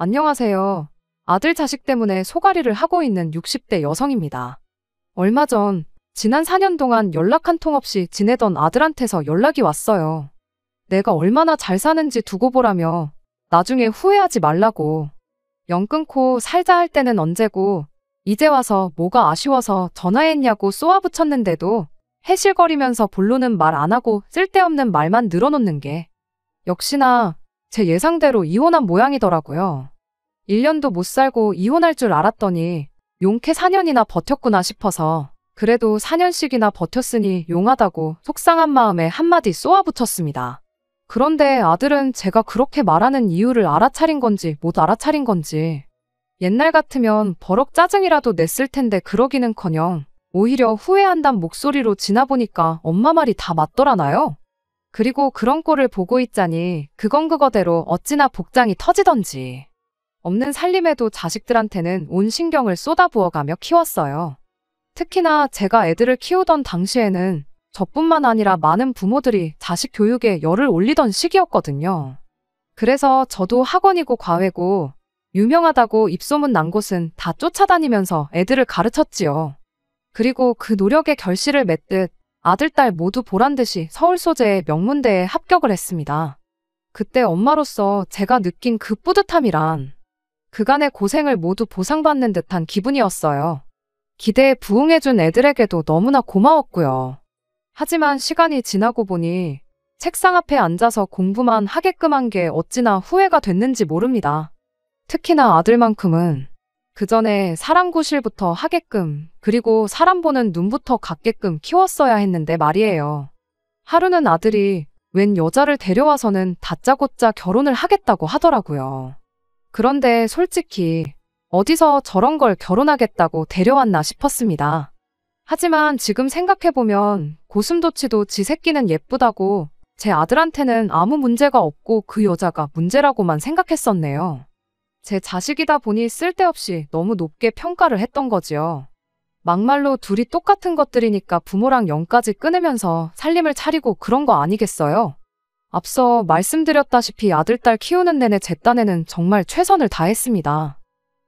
안녕하세요. 아들 자식 때문에 소가리를 하고 있는 60대 여성입니다. 얼마 전, 지난 4년 동안 연락 한 통 없이 지내던 아들한테서 연락이 왔어요. 내가 얼마나 잘 사는지 두고 보라며 나중에 후회하지 말라고. 연 끊고 살자 할 때는 언제고 이제 와서 뭐가 아쉬워서 전화했냐고 쏘아붙였는데도 해실거리면서 본론은 말 안 하고 쓸데없는 말만 늘어놓는 게 역시나 제 예상대로 이혼한 모양이더라고요. 1년도 못 살고 이혼할 줄 알았더니 용케 4년이나 버텼구나 싶어서 그래도 4년씩이나 버텼으니 용하다고 속상한 마음에 한마디 쏘아붙였습니다. 그런데 아들은 제가 그렇게 말하는 이유를 알아차린 건지 못 알아차린 건지 옛날 같으면 버럭 짜증이라도 냈을 텐데 그러기는커녕 오히려 후회한단 목소리로 지나보니까 엄마 말이 다 맞더라나요? 그리고 그런 꼴을 보고 있자니 그건 그거대로 어찌나 복장이 터지던지. 없는 살림에도 자식들한테는 온 신경을 쏟아부어가며 키웠어요. 특히나 제가 애들을 키우던 당시에는 저뿐만 아니라 많은 부모들이 자식 교육에 열을 올리던 시기였거든요. 그래서 저도 학원이고 과외고 유명하다고 입소문 난 곳은 다 쫓아다니면서 애들을 가르쳤지요. 그리고 그 노력의 결실을 맺듯 아들, 딸 모두 보란듯이 서울 소재의 명문대에 합격을 했습니다. 그때 엄마로서 제가 느낀 그 뿌듯함이란 그간의 고생을 모두 보상받는 듯한 기분이었어요. 기대에 부응해준 애들에게도 너무나 고마웠고요. 하지만 시간이 지나고 보니 책상 앞에 앉아서 공부만 하게끔 한 게 어찌나 후회가 됐는지 모릅니다. 특히나 아들만큼은 그 전에 사람 구실부터 하게끔 그리고 사람 보는 눈부터 갖게끔 키웠어야 했는데 말이에요. 하루는 아들이 웬 여자를 데려와서는 다짜고짜 결혼을 하겠다고 하더라고요. 그런데 솔직히 어디서 저런 걸 결혼하겠다고 데려왔나 싶었습니다. 하지만 지금 생각해보면 고슴도치도 지 새끼는 예쁘다고 제 아들한테는 아무 문제가 없고 그 여자가 문제라고만 생각했었네요. 제 자식이다 보니 쓸데없이 너무 높게 평가를 했던 거지요. 막말로 둘이 똑같은 것들이니까 부모랑 연까지 끊으면서 살림을 차리고 그런 거 아니겠어요? 앞서 말씀드렸다시피 아들, 딸 키우는 내내 제 딴에는 정말 최선을 다했습니다.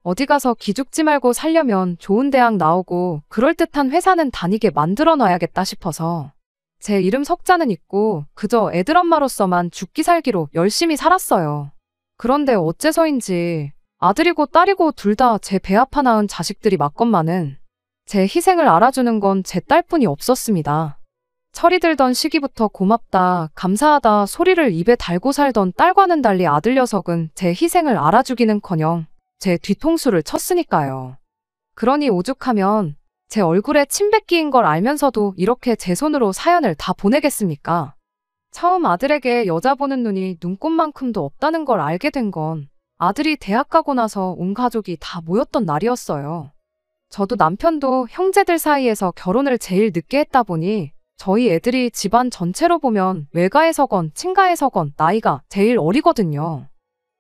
어디 가서 기죽지 말고 살려면 좋은 대학 나오고 그럴듯한 회사는 다니게 만들어 놔야겠다 싶어서 제 이름 석자는 있고 그저 애들 엄마로서만 죽기 살기로 열심히 살았어요. 그런데 어째서인지 아들이고 딸이고 둘 다 제 배 아파 낳은 자식들이 맞건만은 제 희생을 알아주는 건 제 딸뿐이 없었습니다. 철이 들던 시기부터 고맙다, 감사하다 소리를 입에 달고 살던 딸과는 달리 아들 녀석은 제 희생을 알아주기는커녕 제 뒤통수를 쳤으니까요. 그러니 오죽하면 제 얼굴에 침 뱉기인 걸 알면서도 이렇게 제 손으로 사연을 다 보내겠습니까? 처음 아들에게 여자 보는 눈이 눈꽃만큼도 없다는 걸 알게 된 건 아들이 대학 가고 나서 온 가족이 다 모였던 날이었어요. 저도 남편도 형제들 사이에서 결혼을 제일 늦게 했다 보니 저희 애들이 집안 전체로 보면 외가에서건 친가에서건 나이가 제일 어리거든요.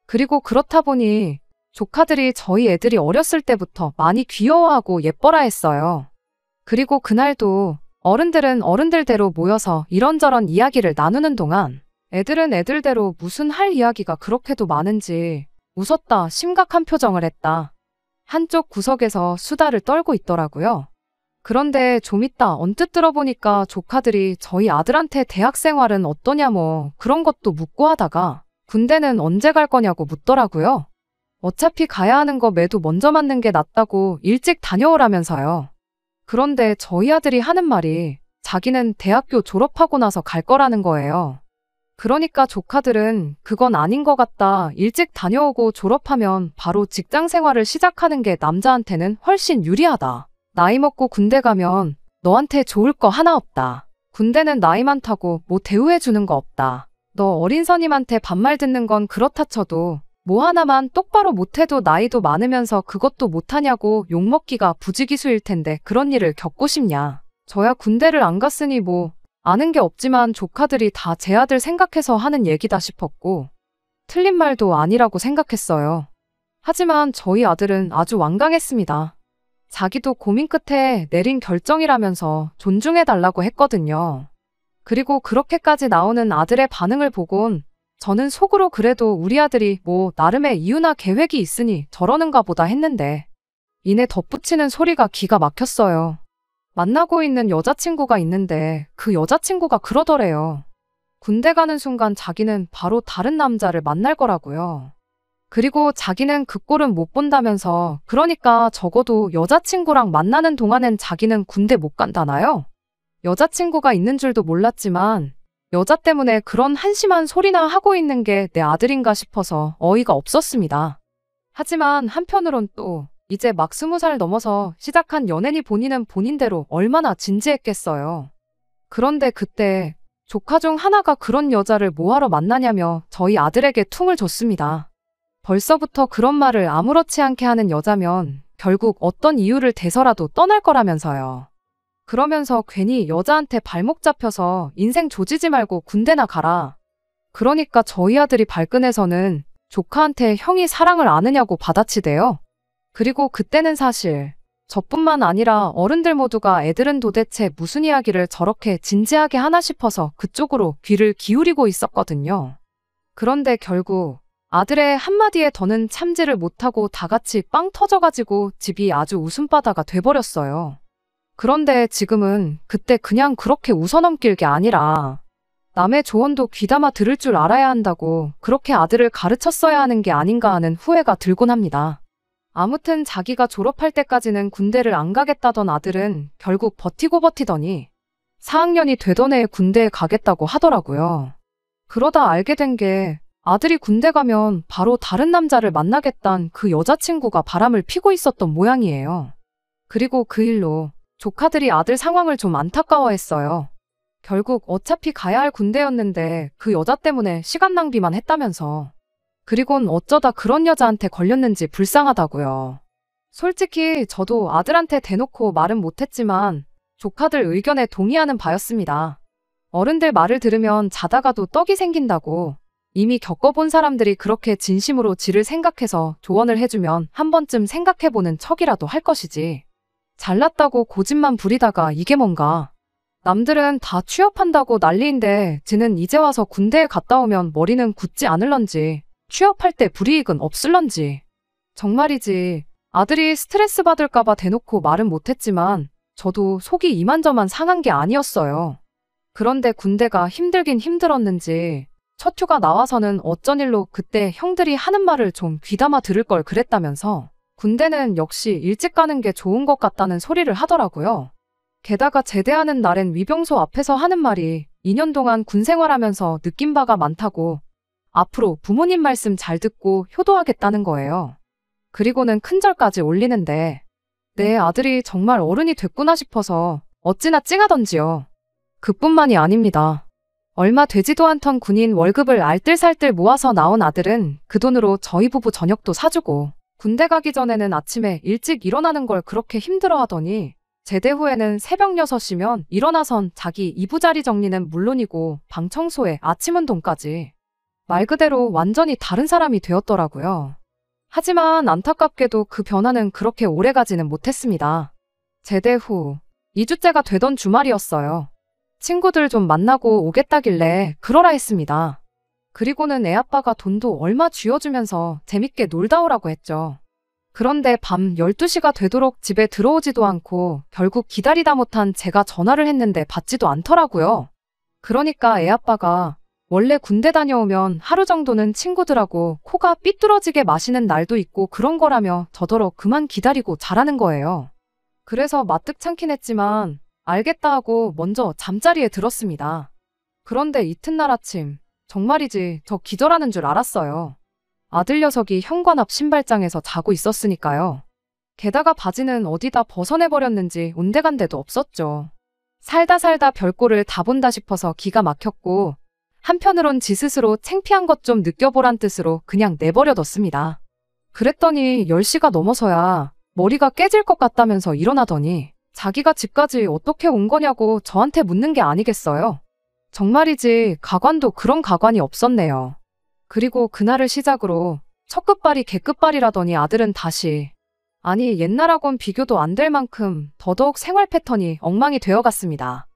그리고 그렇다 보니 조카들이 저희 애들이 어렸을 때부터 많이 귀여워하고 예뻐라 했어요. 그리고 그날도 어른들은 어른들대로 모여서 이런저런 이야기를 나누는 동안 애들은 애들대로 무슨 할 이야기가 그렇게도 많은지 웃었다 심각한 표정을 했다. 한쪽 구석에서 수다를 떨고 있더라고요. 그런데 좀 이따 언뜻 들어보니까 조카들이 저희 아들한테 대학 생활은 어떠냐 뭐 그런 것도 묻고 하다가 군대는 언제 갈 거냐고 묻더라고요. 어차피 가야 하는 거 매도 먼저 맞는 게 낫다고 일찍 다녀오라면서요. 그런데 저희 아들이 하는 말이 자기는 대학교 졸업하고 나서 갈 거라는 거예요. 그러니까 조카들은 그건 아닌 것 같다. 일찍 다녀오고 졸업하면 바로 직장 생활을 시작하는 게 남자한테는 훨씬 유리하다. 나이 먹고 군대 가면 너한테 좋을 거 하나 없다. 군대는 나이 많다고 뭐 대우해주는 거 없다. 너 어린 선임한테 반말 듣는 건 그렇다 쳐도 뭐 하나만 똑바로 못해도 나이도 많으면서 그것도 못하냐고 욕먹기가 부지기수일 텐데 그런 일을 겪고 싶냐. 저야 군대를 안 갔으니 뭐 아는 게 없지만 조카들이 다 제 아들 생각해서 하는 얘기다 싶었고 틀린 말도 아니라고 생각했어요. 하지만 저희 아들은 아주 완강했습니다. 자기도 고민 끝에 내린 결정이라면서 존중해달라고 했거든요. 그리고 그렇게까지 나오는 아들의 반응을 보곤 저는 속으로 그래도 우리 아들이 뭐 나름의 이유나 계획이 있으니 저러는가 보다 했는데 이내 덧붙이는 소리가 기가 막혔어요. 만나고 있는 여자친구가 있는데 그 여자친구가 그러더래요. 군대 가는 순간 자기는 바로 다른 남자를 만날 거라고요. 그리고 자기는 그 꼴은 못 본다면서 그러니까 적어도 여자친구랑 만나는 동안엔 자기는 군대 못 간다나요? 여자친구가 있는 줄도 몰랐지만 여자 때문에 그런 한심한 소리나 하고 있는 게 내 아들인가 싶어서 어이가 없었습니다. 하지만 한편으론 또 이제 막 20살 넘어서 시작한 연애니 본인은 본인대로 얼마나 진지했겠어요. 그런데 그때 조카 중 하나가 그런 여자를 뭐하러 만나냐며 저희 아들에게 퉁을 줬습니다. 벌써부터 그런 말을 아무렇지 않게 하는 여자면 결국 어떤 이유를 대서라도 떠날 거라면서요. 그러면서 괜히 여자한테 발목 잡혀서 인생 조지지 말고 군대나 가라. 그러니까 저희 아들이 발끈해서는 조카한테 형이 사랑을 아느냐고 받아치대요. 그리고 그때는 사실 저뿐만 아니라 어른들 모두가 애들은 도대체 무슨 이야기를 저렇게 진지하게 하나 싶어서 그쪽으로 귀를 기울이고 있었거든요. 그런데 결국 아들의 한마디에 더는 참지를 못하고 다 같이 빵 터져가지고 집이 아주 웃음바다가 돼버렸어요. 그런데 지금은 그때 그냥 그렇게 웃어넘길 게 아니라 남의 조언도 귀담아 들을 줄 알아야 한다고 그렇게 아들을 가르쳤어야 하는 게 아닌가 하는 후회가 들곤 합니다. 아무튼 자기가 졸업할 때까지는 군대를 안 가겠다던 아들은 결국 버티고 버티더니 4학년이 되던 해에 군대에 가겠다고 하더라고요. 그러다 알게 된 게 아들이 군대 가면 바로 다른 남자를 만나겠다는 그 여자친구가 바람을 피고 있었던 모양이에요. 그리고 그 일로 조카들이 아들 상황을 좀 안타까워했어요. 결국 어차피 가야 할 군대였는데 그 여자 때문에 시간 낭비만 했다면서. 그리곤 어쩌다 그런 여자한테 걸렸는지 불쌍하다고요. 솔직히 저도 아들한테 대놓고 말은 못했지만 조카들 의견에 동의하는 바였습니다. 어른들 말을 들으면 자다가도 떡이 생긴다고. 이미 겪어본 사람들이 그렇게 진심으로 지를 생각해서 조언을 해주면 한 번쯤 생각해보는 척이라도 할 것이지. 잘났다고 고집만 부리다가 이게 뭔가. 남들은 다 취업한다고 난리인데 지는 이제 와서 군대에 갔다 오면 머리는 굳지 않을런지 취업할 때 불이익은 없을런지. 정말이지 아들이 스트레스 받을까봐 대놓고 말은 못했지만 저도 속이 이만저만 상한 게 아니었어요. 그런데 군대가 힘들긴 힘들었는지 첫 휴가 나와서는 어쩐 일로 그때 형들이 하는 말을 좀 귀담아 들을 걸 그랬다면서 군대는 역시 일찍 가는 게 좋은 것 같다는 소리를 하더라고요. 게다가 제대하는 날엔 위병소 앞에서 하는 말이 2년 동안 군 생활하면서 느낀 바가 많다고 앞으로 부모님 말씀 잘 듣고 효도하겠다는 거예요. 그리고는 큰절까지 올리는데 내 아들이 정말 어른이 됐구나 싶어서 어찌나 찡하던지요. 그뿐만이 아닙니다. 얼마 되지도 않던 군인 월급을 알뜰살뜰 모아서 나온 아들은 그 돈으로 저희 부부 저녁도 사주고 군대 가기 전에는 아침에 일찍 일어나는 걸 그렇게 힘들어하더니 제대 후에는 새벽 6시면 일어나선 자기 이부자리 정리는 물론이고 방 청소에 아침 운동까지. 말 그대로 완전히 다른 사람이 되었더라고요. 하지만 안타깝게도 그 변화는 그렇게 오래가지는 못했습니다. 제대 후 2주째가 되던 주말이었어요. 친구들 좀 만나고 오겠다길래 그러라 했습니다. 그리고는 애아빠가 돈도 얼마 쥐어주면서 재밌게 놀다 오라고 했죠. 그런데 밤 12시가 되도록 집에 들어오지도 않고 결국 기다리다 못한 제가 전화를 했는데 받지도 않더라고요. 그러니까 애아빠가 원래 군대 다녀오면 하루 정도는 친구들하고 코가 삐뚤어지게 마시는 날도 있고 그런 거라며 저더러 그만 기다리고 자라는 거예요. 그래서 마뜩찮긴 했지만 알겠다 하고 먼저 잠자리에 들었습니다. 그런데 이튿날 아침 정말이지 저 기절하는 줄 알았어요. 아들 녀석이 현관 앞 신발장에서 자고 있었으니까요. 게다가 바지는 어디다 벗어내버렸는지 온데간데도 없었죠. 살다 별꼴을 다 본다 싶어서 기가 막혔고 한편으론 지 스스로 창피한 것 좀 느껴보란 뜻으로 그냥 내버려뒀습니다. 그랬더니 10시가 넘어서야 머리가 깨질 것 같다면서 일어나더니 자기가 집까지 어떻게 온 거냐고 저한테 묻는 게 아니겠어요. 정말이지 가관도 그런 가관이 없었네요. 그리고 그날을 시작으로 첫 끝발이 개끝발이라더니 아들은 다시 아니 옛날하곤 비교도 안 될 만큼 더더욱 생활 패턴이 엉망이 되어갔습니다.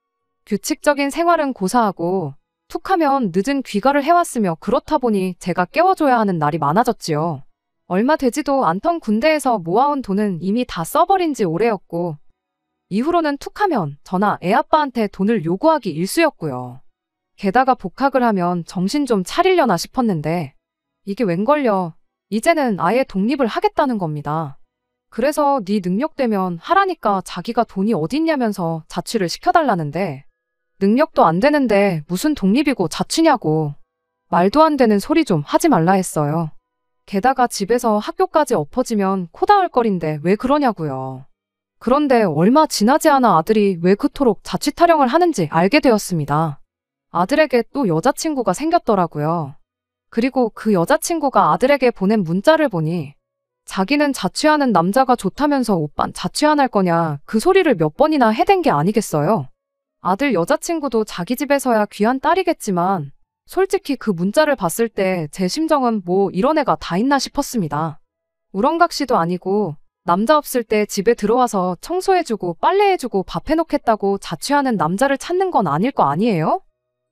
규칙적인 생활은 고사하고 툭 하면 늦은 귀가를 해왔으며 그렇다 보니 제가 깨워줘야 하는 날이 많아졌지요. 얼마 되지도 않던 군대에서 모아온 돈은 이미 다 써버린 지 오래였고 이후로는 툭 하면 저나 애아빠한테 돈을 요구하기 일쑤였고요. 게다가 복학을 하면 정신 좀 차리려나 싶었는데 이게 웬걸요. 이제는 아예 독립을 하겠다는 겁니다. 그래서 네 능력되면 하라니까 자기가 돈이 어딨냐면서 자취를 시켜달라는데 능력도 안 되는데 무슨 독립이고 자취냐고. 말도 안 되는 소리 좀 하지 말라 했어요. 게다가 집에서 학교까지 엎어지면 코 닿을 거린데 왜 그러냐고요. 그런데 얼마 지나지 않아 아들이 왜 그토록 자취 타령을 하는지 알게 되었습니다. 아들에게 또 여자친구가 생겼더라고요. 그리고 그 여자친구가 아들에게 보낸 문자를 보니 자기는 자취하는 남자가 좋다면서 오빤 자취 안 할 거냐 그 소리를 몇 번이나 해댄 게 아니겠어요. 아들 여자친구도 자기 집에서야 귀한 딸이겠지만 솔직히 그 문자를 봤을 때 제 심정은 뭐 이런 애가 다 있나 싶었습니다. 우렁각시도 아니고 남자 없을 때 집에 들어와서 청소해주고 빨래해주고 밥 해놓겠다고 자취하는 남자를 찾는 건 아닐 거 아니에요?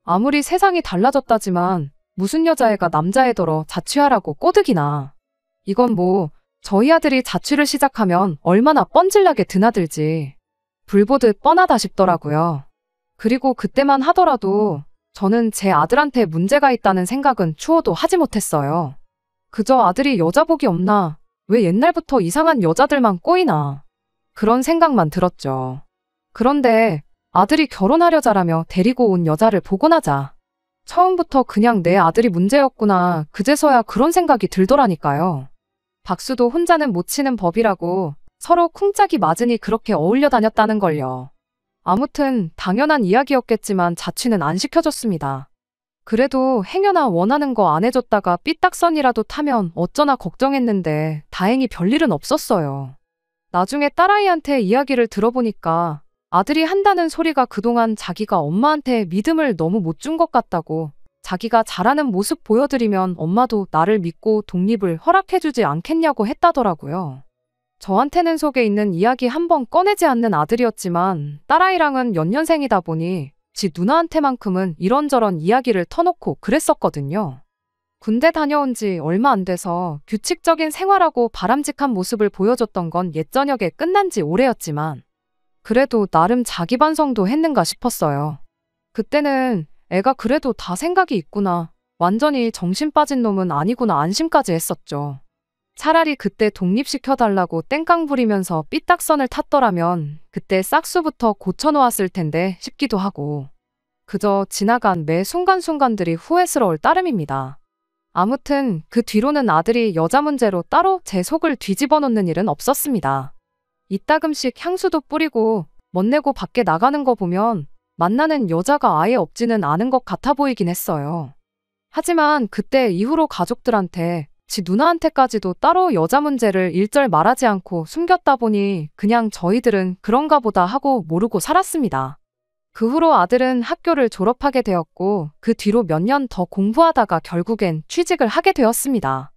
아무리 세상이 달라졌다지만 무슨 여자애가 남자애더러 자취하라고 꼬드기나. 이건 뭐 저희 아들이 자취를 시작하면 얼마나 뻔질나게 드나들지. 불보듯 뻔하다 싶더라고요. 그리고 그때만 하더라도 저는 제 아들한테 문제가 있다는 생각은 추호도 하지 못했어요. 그저 아들이 여자복이 없나, 왜 옛날부터 이상한 여자들만 꼬이나 그런 생각만 들었죠. 그런데 아들이 결혼하려자라며 데리고 온 여자를 보고 나자 처음부터 그냥 내 아들이 문제였구나 그제서야 그런 생각이 들더라니까요. 박수도 혼자는 못 치는 법이라고 서로 쿵짝이 맞으니 그렇게 어울려 다녔다는 걸요. 아무튼 당연한 이야기였겠지만 자취는 안 시켜줬습니다. 그래도 행여나 원하는 거 안 해줬다가 삐딱선이라도 타면 어쩌나 걱정했는데 다행히 별일은 없었어요. 나중에 딸아이한테 이야기를 들어보니까 아들이 한다는 소리가 그동안 자기가 엄마한테 믿음을 너무 못 준 것 같다고 자기가 잘하는 모습 보여드리면 엄마도 나를 믿고 독립을 허락해주지 않겠냐고 했다더라고요. 저한테는 속에 있는 이야기 한번 꺼내지 않는 아들이었지만 딸아이랑은 연년생이다 보니 지 누나한테만큼은 이런저런 이야기를 터놓고 그랬었거든요. 군대 다녀온 지 얼마 안 돼서 규칙적인 생활하고 바람직한 모습을 보여줬던 건 옛저녁에 끝난 지 오래였지만 그래도 나름 자기 반성도 했는가 싶었어요. 그때는 애가 그래도 다 생각이 있구나. 완전히 정신 빠진 놈은 아니구나 안심까지 했었죠. 차라리 그때 독립시켜달라고 땡깡 부리면서 삐딱선을 탔더라면 그때 싹수부터 고쳐놓았을 텐데 싶기도 하고 그저 지나간 매 순간순간들이 후회스러울 따름입니다. 아무튼 그 뒤로는 아들이 여자 문제로 따로 제 속을 뒤집어 놓는 일은 없었습니다. 이따금씩 향수도 뿌리고 멋내고 밖에 나가는 거 보면 만나는 여자가 아예 없지는 않은 것 같아 보이긴 했어요. 하지만 그때 이후로 가족들한테 지 누나한테까지도 따로 여자 문제를 일절 말하지 않고 숨겼다 보니 그냥 저희들은 그런가 보다 하고 모르고 살았습니다. 그 후로 아들은 학교를 졸업하게 되었고 그 뒤로 몇 년 더 공부하다가 결국엔 취직을 하게 되었습니다.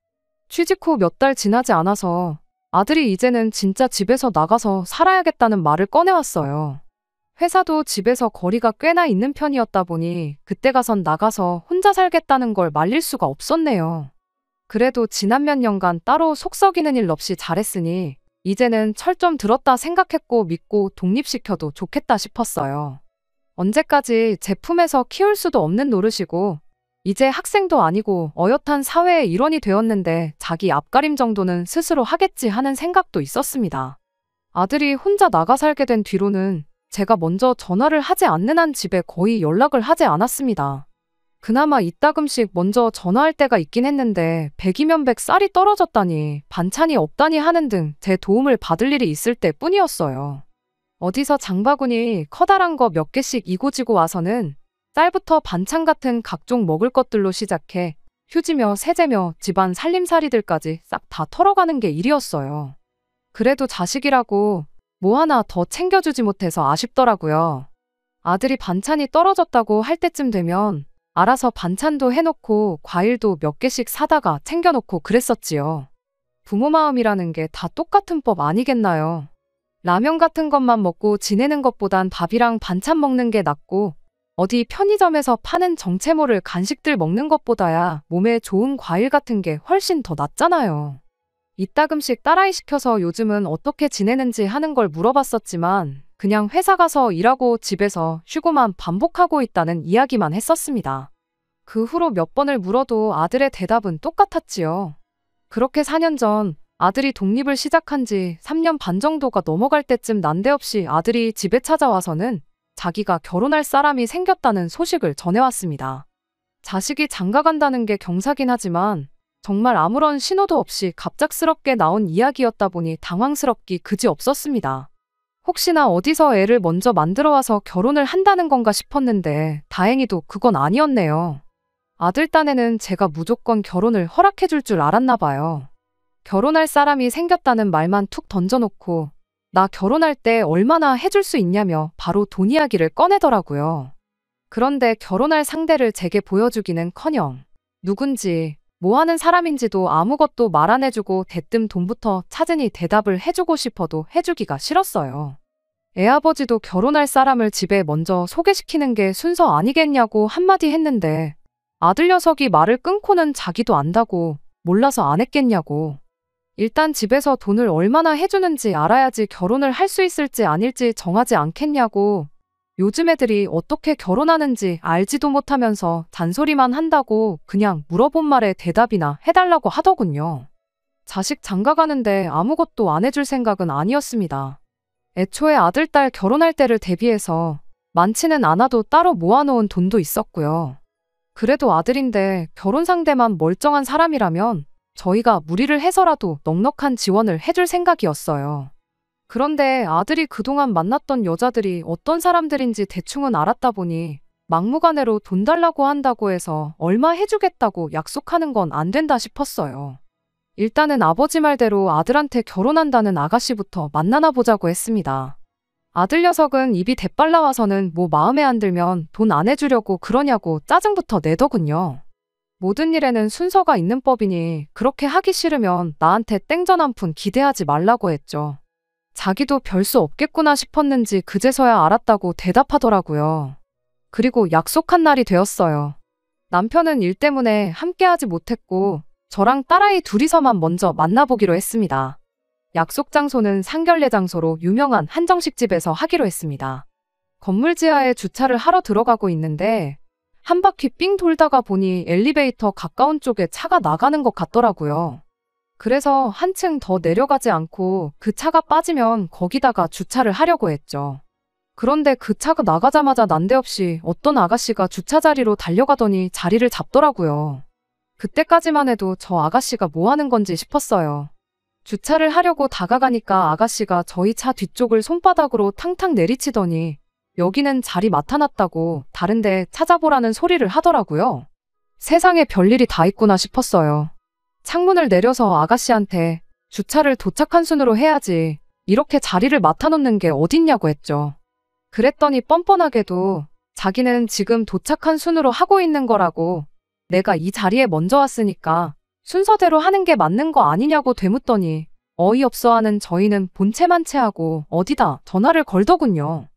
취직 후 몇 달 지나지 않아서 아들이 이제는 진짜 집에서 나가서 살아야겠다는 말을 꺼내왔어요. 회사도 집에서 거리가 꽤나 있는 편이었다 보니 그때 가선 나가서 혼자 살겠다는 걸 말릴 수가 없었네요. 그래도 지난 몇 년간 따로 속 썩이는 일 없이 잘했으니 이제는 철 좀 들었다 생각했고 믿고 독립시켜도 좋겠다 싶었어요. 언제까지 제 품에서 키울 수도 없는 노릇이고 이제 학생도 아니고 어엿한 사회의 일원이 되었는데 자기 앞가림 정도는 스스로 하겠지 하는 생각도 있었습니다. 아들이 혼자 나가 살게 된 뒤로는 제가 먼저 전화를 하지 않는 한 집에 거의 연락을 하지 않았습니다. 그나마 이따금씩 먼저 전화할 때가 있긴 했는데 100이면 100 쌀이 떨어졌다니 반찬이 없다니 하는 등 제 도움을 받을 일이 있을 때뿐이었어요. 어디서 장바구니 커다란 거 몇 개씩 이고지고 와서는 쌀부터 반찬 같은 각종 먹을 것들로 시작해 휴지며 세제며 집안 살림살이들까지 싹 다 털어가는 게 일이었어요. 그래도 자식이라고 뭐 하나 더 챙겨주지 못해서 아쉽더라고요. 아들이 반찬이 떨어졌다고 할 때쯤 되면 알아서 반찬도 해놓고 과일도 몇 개씩 사다가 챙겨놓고 그랬었지요. 부모 마음이라는 게 다 똑같은 법 아니겠나요? 라면 같은 것만 먹고 지내는 것보단 밥이랑 반찬 먹는 게 낫고 어디 편의점에서 파는 정체모를 간식들 먹는 것보다야 몸에 좋은 과일 같은 게 훨씬 더 낫잖아요. 이따금씩 딸아이 시켜서 요즘은 어떻게 지내는지 하는 걸 물어봤었지만 그냥 회사 가서 일하고 집에서 쉬고만 반복하고 있다는 이야기만 했었습니다. 그 후로 몇 번을 물어도 아들의 대답은 똑같았지요. 그렇게 4년 전 아들이 독립을 시작한 지 3년 반 정도가 넘어갈 때쯤 난데없이 아들이 집에 찾아와서는 자기가 결혼할 사람이 생겼다는 소식을 전해왔습니다. 자식이 장가간다는 게 경사긴 하지만 정말 아무런 신호도 없이 갑작스럽게 나온 이야기였다 보니 당황스럽기 그지없었습니다. 혹시나 어디서 애를 먼저 만들어와서 결혼을 한다는 건가 싶었는데 다행히도 그건 아니었네요. 아들 딴에는 제가 무조건 결혼을 허락해줄 줄 알았나 봐요. 결혼할 사람이 생겼다는 말만 툭 던져놓고 나 결혼할 때 얼마나 해줄 수 있냐며 바로 돈 이야기를 꺼내더라고요. 그런데 결혼할 상대를 제게 보여주기는커녕 누군지 뭐 하는 사람인지도 아무것도 말 안 해주고 대뜸 돈부터 찾으니 대답을 해주고 싶어도 해주기가 싫었어요. 애아버지도 결혼할 사람을 집에 먼저 소개시키는 게 순서 아니겠냐고 한마디 했는데 아들 녀석이 말을 끊고는 자기도 안다고 몰라서 안 했겠냐고. 일단 집에서 돈을 얼마나 해주는지 알아야지 결혼을 할 수 있을지 아닐지 정하지 않겠냐고. 요즘 애들이 어떻게 결혼하는지 알지도 못하면서 잔소리만 한다고 그냥 물어본 말에 대답이나 해달라고 하더군요. 자식 장가가는데 아무것도 안 해줄 생각은 아니었습니다. 애초에 아들, 딸 결혼할 때를 대비해서 많지는 않아도 따로 모아놓은 돈도 있었고요. 그래도 아들인데 결혼 상대만 멀쩡한 사람이라면 저희가 무리를 해서라도 넉넉한 지원을 해줄 생각이었어요. 그런데 아들이 그동안 만났던 여자들이 어떤 사람들인지 대충은 알았다 보니 막무가내로 돈 달라고 한다고 해서 얼마 해주겠다고 약속하는 건 안 된다 싶었어요. 일단은 아버지 말대로 아들한테 결혼한다는 아가씨부터 만나나 보자고 했습니다. 아들 녀석은 입이 대빨 나와서는 뭐 마음에 안 들면 돈 안 해주려고 그러냐고 짜증부터 내더군요. 모든 일에는 순서가 있는 법이니 그렇게 하기 싫으면 나한테 땡전 한 푼 기대하지 말라고 했죠. 자기도 별 수 없겠구나 싶었는지 그제서야 알았다고 대답하더라고요. 그리고 약속한 날이 되었어요. 남편은 일 때문에 함께하지 못했고 저랑 딸아이 둘이서만 먼저 만나보기로 했습니다. 약속 장소는 상결례 장소로 유명한 한정식집에서 하기로 했습니다. 건물 지하에 주차를 하러 들어가고 있는데 한 바퀴 삥 돌다가 보니 엘리베이터 가까운 쪽에 차가 나가는 것 같더라고요. 그래서 한층 더 내려가지 않고 그 차가 빠지면 거기다가 주차를 하려고 했죠. 그런데 그 차가 나가자마자 난데없이 어떤 아가씨가 주차 자리로 달려가더니 자리를 잡더라고요. 그때까지만 해도 저 아가씨가 뭐 하는 건지 싶었어요. 주차를 하려고 다가가니까 아가씨가 저희 차 뒤쪽을 손바닥으로 탕탕 내리치더니 여기는 자리 맡아놨다고 다른데 찾아보라는 소리를 하더라고요. 세상에 별일이 다 있구나 싶었어요. 창문을 내려서 아가씨한테 주차를 도착한 순으로 해야지 이렇게 자리를 맡아놓는 게 어딨냐고 했죠. 그랬더니 뻔뻔하게도 자기는 지금 도착한 순으로 하고 있는 거라고 내가 이 자리에 먼저 왔으니까 순서대로 하는 게 맞는 거 아니냐고 되묻더니 어이없어하는 저희는 본체만체하고 어디다 전화를 걸더군요.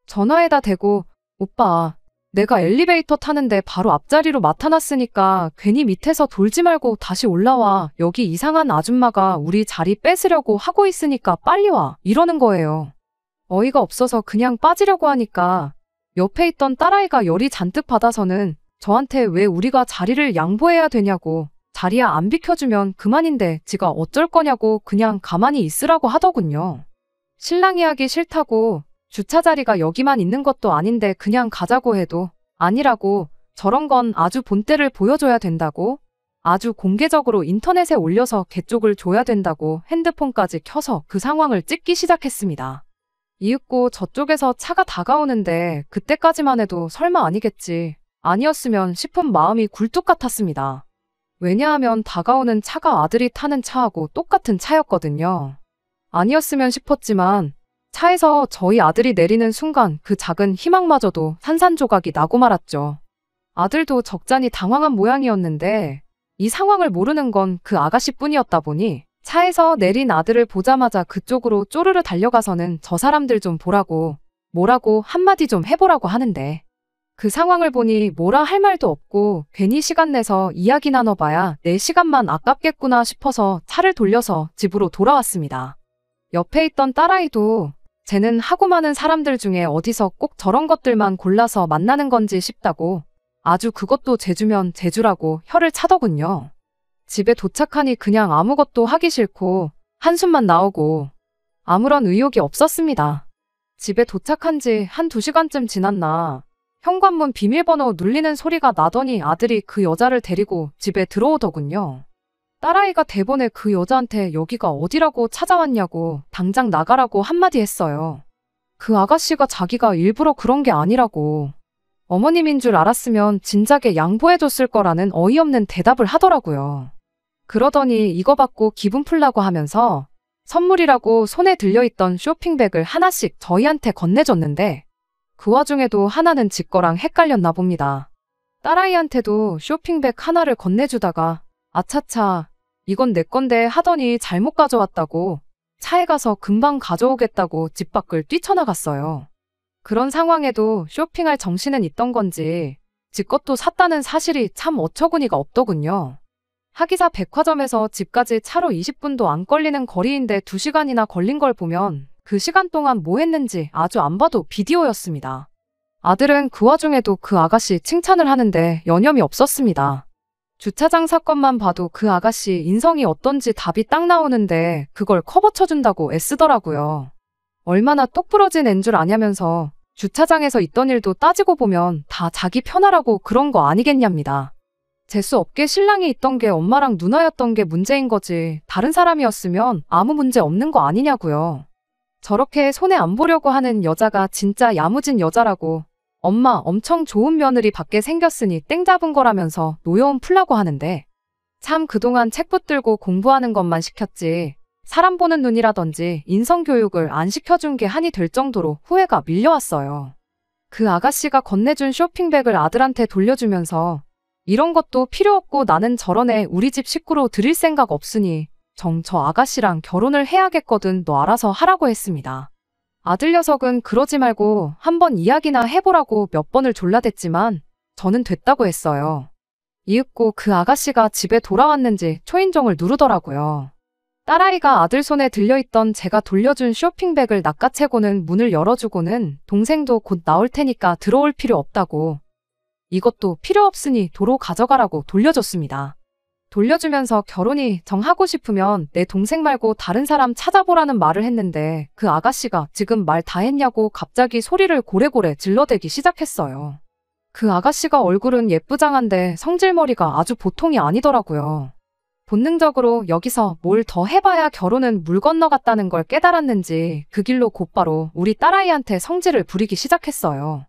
전화에다 대고 오빠 내가 엘리베이터 타는데 바로 앞자리로 맡아놨으니까 괜히 밑에서 돌지 말고 다시 올라와. 여기 이상한 아줌마가 우리 자리 뺏으려고 하고 있으니까 빨리 와. 이러는 거예요. 어이가 없어서 그냥 빠지려고 하니까 옆에 있던 딸아이가 열이 잔뜩 받아서는 저한테 왜 우리가 자리를 양보해야 되냐고 자리야 안 비켜주면 그만인데 지가 어쩔 거냐고 그냥 가만히 있으라고 하더군요. 신랑이 하기 싫다고 주차 자리가 여기만 있는 것도 아닌데 그냥 가자고 해도 아니라고 저런 건 아주 본때를 보여줘야 된다고 아주 공개적으로 인터넷에 올려서 개쪽을 줘야 된다고 핸드폰까지 켜서 그 상황을 찍기 시작했습니다. 이윽고 저쪽에서 차가 다가오는데 그때까지만 해도 설마 아니겠지 아니었으면 싶은 마음이 굴뚝 같았습니다. 왜냐하면 다가오는 차가 아들이 타는 차하고 똑같은 차였거든요. 아니었으면 싶었지만 차에서 저희 아들이 내리는 순간 그 작은 희망마저도 산산조각이 나고 말았죠. 아들도 적잖이 당황한 모양이었는데 이 상황을 모르는 건 그 아가씨뿐이었다 보니 차에서 내린 아들을 보자마자 그쪽으로 쪼르르 달려가서는 저 사람들 좀 보라고 뭐라고 한마디 좀 해보라고 하는데 그 상황을 보니 뭐라 할 말도 없고 괜히 시간 내서 이야기 나눠봐야 내 시간만 아깝겠구나 싶어서 차를 돌려서 집으로 돌아왔습니다. 옆에 있던 딸아이도 쟤는 하고 많은 사람들 중에 어디서 꼭 저런 것들만 골라서 만나는 건지 싶다고 아주 그것도 제주면 제주라고 혀를 차더군요. 집에 도착하니 그냥 아무것도 하기 싫고 한숨만 나오고 아무런 의욕이 없었습니다. 집에 도착한 지 한 2시간쯤 지났나 현관문 비밀번호 눌리는 소리가 나더니 아들이 그 여자를 데리고 집에 들어오더군요. 딸아이가 대번에 그 여자한테 여기가 어디라고 찾아왔냐고 당장 나가라고 한마디 했어요. 그 아가씨가 자기가 일부러 그런 게 아니라고 어머님인 줄 알았으면 진작에 양보해줬을 거라는 어이없는 대답을 하더라고요. 그러더니 이거 받고 기분 풀라고 하면서 선물이라고 손에 들려있던 쇼핑백을 하나씩 저희한테 건네줬는데 그 와중에도 하나는 지 거랑 헷갈렸나 봅니다. 딸아이한테도 쇼핑백 하나를 건네주다가 아차차 이건 내 건데 하더니 잘못 가져왔다고 차에 가서 금방 가져오겠다고 집 밖을 뛰쳐나갔어요. 그런 상황에도 쇼핑할 정신은 있던 건지 지 것도 샀다는 사실이 참 어처구니가 없더군요. 하기사 백화점에서 집까지 차로 20분도 안 걸리는 거리인데 2시간이나 걸린 걸 보면 그 시간 동안 뭐 했는지 아주 안 봐도 비디오였습니다. 아들은 그 와중에도 그 아가씨 칭찬을 하는데 여념이 없었습니다. 주차장 사건만 봐도 그 아가씨 인성이 어떤지 답이 딱 나오는데 그걸 커버 쳐준다고 애쓰더라고요. 얼마나 똑부러진 앤 줄 아냐면서 주차장에서 있던 일도 따지고 보면 다 자기 편하라고 그런 거 아니겠냐입니다. 재수 없게 신랑이 있던 게 엄마랑 누나였던 게 문제인 거지 다른 사람이었으면 아무 문제 없는 거 아니냐고요. 저렇게 손해 안 보려고 하는 여자가 진짜 야무진 여자라고 엄마 엄청 좋은 며느리 받게 생겼으니 땡 잡은 거라면서 노여움 풀라고 하는데 참 그동안 책 붙들고 공부하는 것만 시켰지 사람 보는 눈이라든지 인성교육을 안 시켜준 게 한이 될 정도로 후회가 밀려왔어요. 그 아가씨가 건네준 쇼핑백을 아들한테 돌려주면서 이런 것도 필요 없고 나는 저런 애 우리 집 식구로 들일 생각 없으니 저 아가씨랑 결혼을 해야겠거든 너 알아서 하라고 했습니다. 아들 녀석은 그러지 말고 한번 이야기나 해보라고 몇 번을 졸라댔지만 저는 됐다고 했어요. 이윽고 그 아가씨가 집에 돌아왔는지 초인종을 누르더라고요. 딸아이가 아들 손에 들려있던 제가 돌려준 쇼핑백을 낚아채고는 문을 열어주고는 동생도 곧 나올 테니까 들어올 필요 없다고 이것도 필요 없으니 도로 가져가라고 돌려줬습니다. 돌려주면서 결혼이 정하고 싶으면 내 동생 말고 다른 사람 찾아보라는 말을 했는데 그 아가씨가 지금 말 다 했냐고 갑자기 소리를 고래고래 질러대기 시작했어요. 그 아가씨가 얼굴은 예쁘장한데 성질머리가 아주 보통이 아니더라고요. 본능적으로 여기서 뭘 더 해봐야 결혼은 물 건너갔다는 걸 깨달았는지 그 길로 곧바로 우리 딸아이한테 성질을 부리기 시작했어요.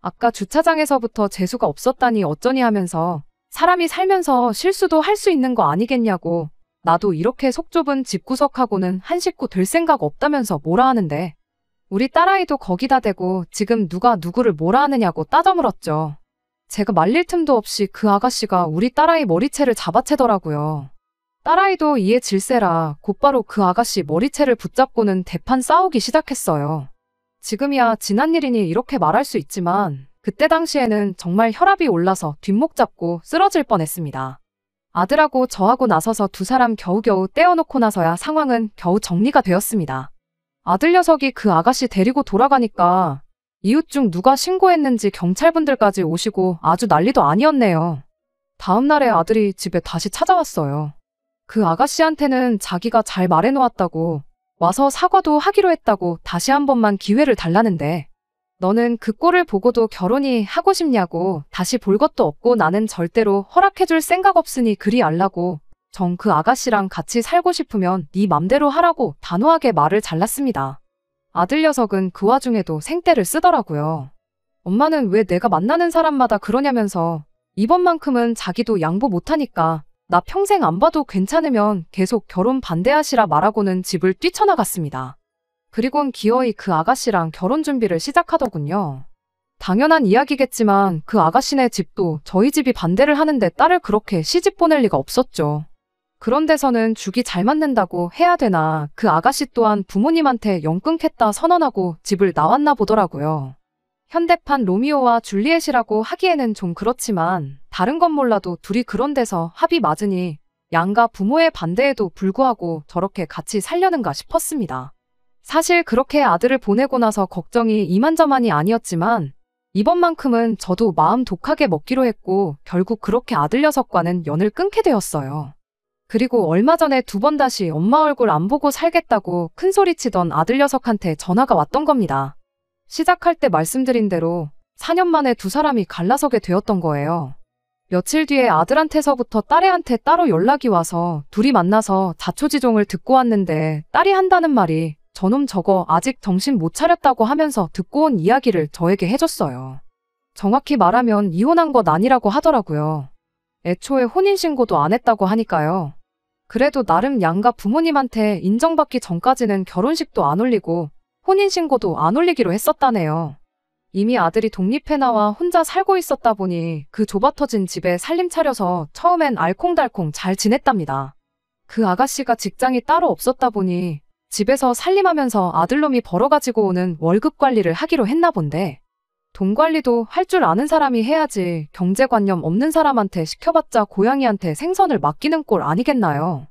아까 주차장에서부터 재수가 없었다니 어쩌니 하면서 사람이 살면서 실수도 할 수 있는 거 아니겠냐고 나도 이렇게 속 좁은 집구석하고는 한 식구 될 생각 없다면서 뭐라 하는데 우리 딸아이도 거기다 대고 지금 누가 누구를 뭐라 하느냐고 따져물었죠. 제가 말릴 틈도 없이 그 아가씨가 우리 딸아이 머리채를 잡아채더라고요. 딸아이도 이에 질세라 곧바로 그 아가씨 머리채를 붙잡고는 대판 싸우기 시작했어요. 지금이야 지난 일이니 이렇게 말할 수 있지만 그때 당시에는 정말 혈압이 올라서 뒷목 잡고 쓰러질 뻔했습니다. 아들하고 저하고 나서서 두 사람 겨우겨우 떼어놓고 나서야 상황은 겨우 정리가 되었습니다. 아들 녀석이 그 아가씨 데리고 돌아가니까 이웃 중 누가 신고했는지 경찰분들까지 오시고 아주 난리도 아니었네요. 다음 날에 아들이 집에 다시 찾아왔어요. 그 아가씨한테는 자기가 잘 말해놓았다고 와서 사과도 하기로 했다고 다시 한 번만 기회를 달라는데 너는 그 꼴을 보고도 결혼이 하고 싶냐고 다시 볼 것도 없고 나는 절대로 허락해줄 생각 없으니 그리 알라고 정 그 아가씨랑 같이 살고 싶으면 네 맘대로 하라고 단호하게 말을 잘랐습니다. 아들 녀석은 그 와중에도 생떼를 쓰더라고요. 엄마는 왜 내가 만나는 사람마다 그러냐면서 이번만큼은 자기도 양보 못하니까 나 평생 안 봐도 괜찮으면 계속 결혼 반대하시라 말하고는 집을 뛰쳐나갔습니다. 그리곤 기어이 그 아가씨랑 결혼 준비를 시작하더군요. 당연한 이야기겠지만 그 아가씨네 집도 저희 집이 반대를 하는데 딸을 그렇게 시집 보낼 리가 없었죠. 그런 데서는 죽이 잘 맞는다고 해야 되나 그 아가씨 또한 부모님한테 영 끊겠다 선언하고 집을 나왔나 보더라고요. 현대판 로미오와 줄리엣이라고 하기에는 좀 그렇지만 다른 건 몰라도 둘이 그런 데서 합이 맞으니 양가 부모의 반대에도 불구하고 저렇게 같이 살려는가 싶었습니다. 사실 그렇게 아들을 보내고 나서 걱정이 이만저만이 아니었지만 이번만큼은 저도 마음 독하게 먹기로 했고 결국 그렇게 아들 녀석과는 연을 끊게 되었어요. 그리고 얼마 전에 2번 다시 엄마 얼굴 안 보고 살겠다고 큰소리치던 아들 녀석한테 전화가 왔던 겁니다. 시작할 때 말씀드린 대로 4년 만에 두 사람이 갈라서게 되었던 거예요. 며칠 뒤에 아들한테서부터 딸애한테 따로 연락이 와서 둘이 만나서 자초지종을 듣고 왔는데 딸이 한다는 말이 저놈 저거 아직 정신 못 차렸다고 하면서 듣고 온 이야기를 저에게 해줬어요. 정확히 말하면 이혼한 것 아니라고 하더라고요. 애초에 혼인신고도 안 했다고 하니까요. 그래도 나름 양가 부모님한테 인정받기 전까지는 결혼식도 안 올리고 혼인신고도 안 올리기로 했었다네요. 이미 아들이 독립해 나와 혼자 살고 있었다 보니 그 좁아터진 집에 살림 차려서 처음엔 알콩달콩 잘 지냈답니다. 그 아가씨가 직장이 따로 없었다 보니 집에서 살림하면서 아들놈이 벌어가지고 오는 월급 관리를 하기로 했나 본데 돈 관리도 할 줄 아는 사람이 해야지 경제관념 없는 사람한테 시켜봤자 고양이한테 생선을 맡기는 꼴 아니겠나요?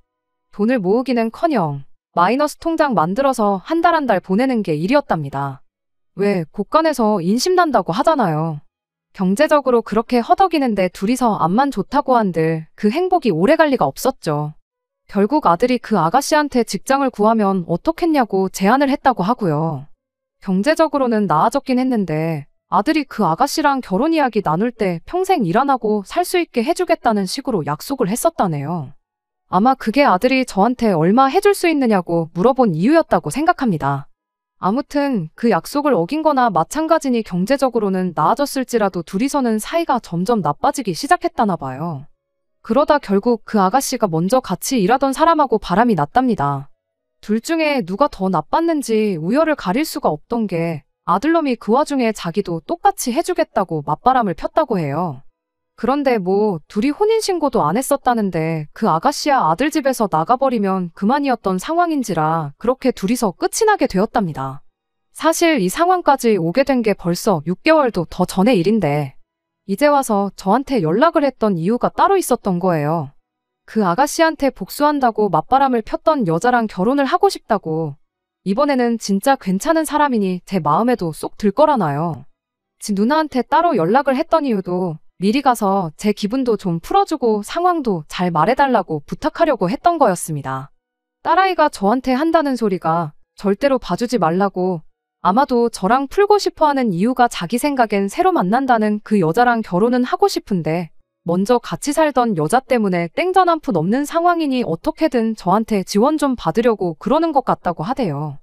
돈을 모으기는커녕 마이너스 통장 만들어서 한 달 한 달 보내는 게 일이었답니다. 왜 곳간에서 인심난다고 하잖아요. 경제적으로 그렇게 허덕이는데 둘이서 앞만 좋다고 한들 그 행복이 오래갈 리가 없었죠. 결국 아들이 그 아가씨한테 직장을 구하면 어떻겠냐고 제안을 했다고 하고요. 경제적으로는 나아졌긴 했는데 아들이 그 아가씨랑 결혼 이야기 나눌 때 평생 일 안 하고 살 수 있게 해주겠다는 식으로 약속을 했었다네요. 아마 그게 아들이 저한테 얼마 해줄 수 있느냐고 물어본 이유였다고 생각합니다. 아무튼 그 약속을 어긴 거나 마찬가지니 경제적으로는 나아졌을지라도 둘이서는 사이가 점점 나빠지기 시작했다나 봐요. 그러다 결국 그 아가씨가 먼저 같이 일하던 사람하고 바람이 났답니다. 둘 중에 누가 더 나빴는지 우열을 가릴 수가 없던 게 아들놈이 그 와중에 자기도 똑같이 해주겠다고 맞바람을 폈다고 해요. 그런데 뭐 둘이 혼인신고도 안 했었다는데 그 아가씨야 아들 집에서 나가버리면 그만이었던 상황인지라 그렇게 둘이서 끝이 나게 되었답니다. 사실 이 상황까지 오게 된 게 벌써 6개월도 더 전의 일인데 이제 와서 저한테 연락을 했던 이유가 따로 있었던 거예요. 그 아가씨한테 복수한다고 맞바람을 폈던 여자랑 결혼을 하고 싶다고. 이번에는 진짜 괜찮은 사람이니 제 마음에도 쏙 들 거라나요. 지 누나한테 따로 연락을 했던 이유도 미리 가서 제 기분도 좀 풀어주고 상황도 잘 말해달라고 부탁하려고 했던 거였습니다. 딸아이가 저한테 한다는 소리가 절대로 봐주지 말라고 아마도 저랑 풀고 싶어하는 이유가 자기 생각엔 새로 만난다는 그 여자랑 결혼은 하고 싶은데 먼저 같이 살던 여자 때문에 땡전 한 푼 없는 상황이니 어떻게든 저한테 지원 좀 받으려고 그러는 것 같다고 하대요.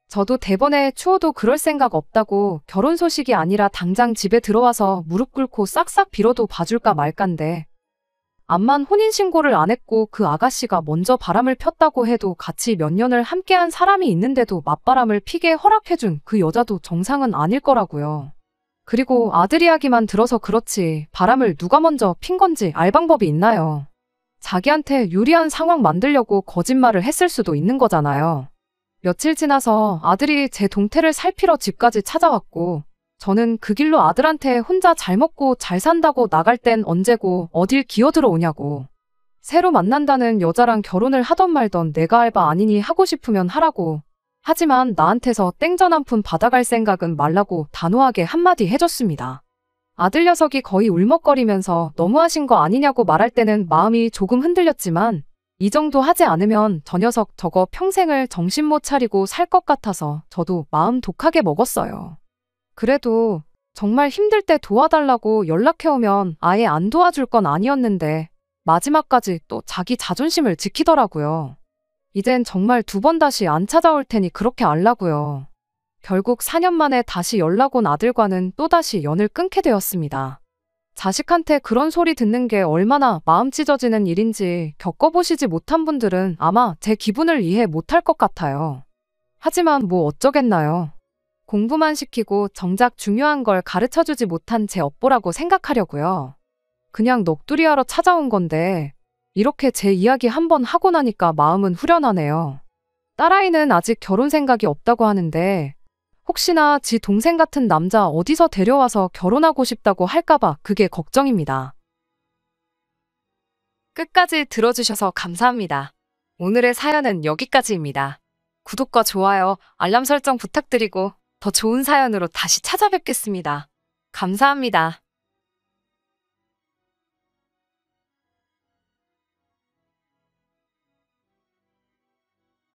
저도 대번에 추워도 그럴 생각 없다고 결혼 소식이 아니라 당장 집에 들어와서 무릎 꿇고 싹싹 빌어도 봐줄까 말깐데 암만 혼인신고를 안 했고 그 아가씨가 먼저 바람을 폈다고 해도 같이 몇 년을 함께한 사람이 있는데도 맞바람을 피게 허락해준 그 여자도 정상은 아닐 거라고요. 그리고 아들 이야기만 들어서 그렇지 바람을 누가 먼저 핀 건지 알 방법이 있나요? 자기한테 유리한 상황 만들려고 거짓말을 했을 수도 있는 거잖아요. 며칠 지나서 아들이 제 동태를 살피러 집까지 찾아왔고 저는 그 길로 아들한테 혼자 잘 먹고 잘 산다고 나갈 땐 언제고 어딜 기어들어 오냐고. 새로 만난다는 여자랑 결혼을 하던 말던 내가 알바 아니니 하고 싶으면 하라고. 하지만 나한테서 땡전 한 푼 받아갈 생각은 말라고 단호하게 한마디 해줬습니다. 아들 녀석이 거의 울먹거리면서 너무하신 거 아니냐고 말할 때는 마음이 조금 흔들렸지만 이 정도 하지 않으면 저 녀석 저거 평생을 정신 못 차리고 살 것 같아서 저도 마음 독하게 먹었어요. 그래도 정말 힘들 때 도와달라고 연락해오면 아예 안 도와줄 건 아니었는데 마지막까지 또 자기 자존심을 지키더라고요. 이젠 정말 2번 다시 안 찾아올 테니 그렇게 알라고요. 결국 4년 만에 다시 연락 온 아들과는 또다시 연을 끊게 되었습니다. 자식한테 그런 소리 듣는 게 얼마나 마음 찢어지는 일인지 겪어보시지 못한 분들은 아마 제 기분을 이해 못할 것 같아요. 하지만 뭐 어쩌겠나요. 공부만 시키고 정작 중요한 걸 가르쳐주지 못한 제 업보라고 생각하려고요. 그냥 넋두리하러 찾아온 건데 이렇게 제 이야기 한번 하고 나니까 마음은 후련하네요. 딸아이는 아직 결혼 생각이 없다고 하는데 혹시나 지 동생 같은 남자 어디서 데려와서 결혼하고 싶다고 할까봐 그게 걱정입니다. 끝까지 들어주셔서 감사합니다. 오늘의 사연은 여기까지입니다. 구독과 좋아요, 알람 설정 부탁드리고 더 좋은 사연으로 다시 찾아뵙겠습니다. 감사합니다.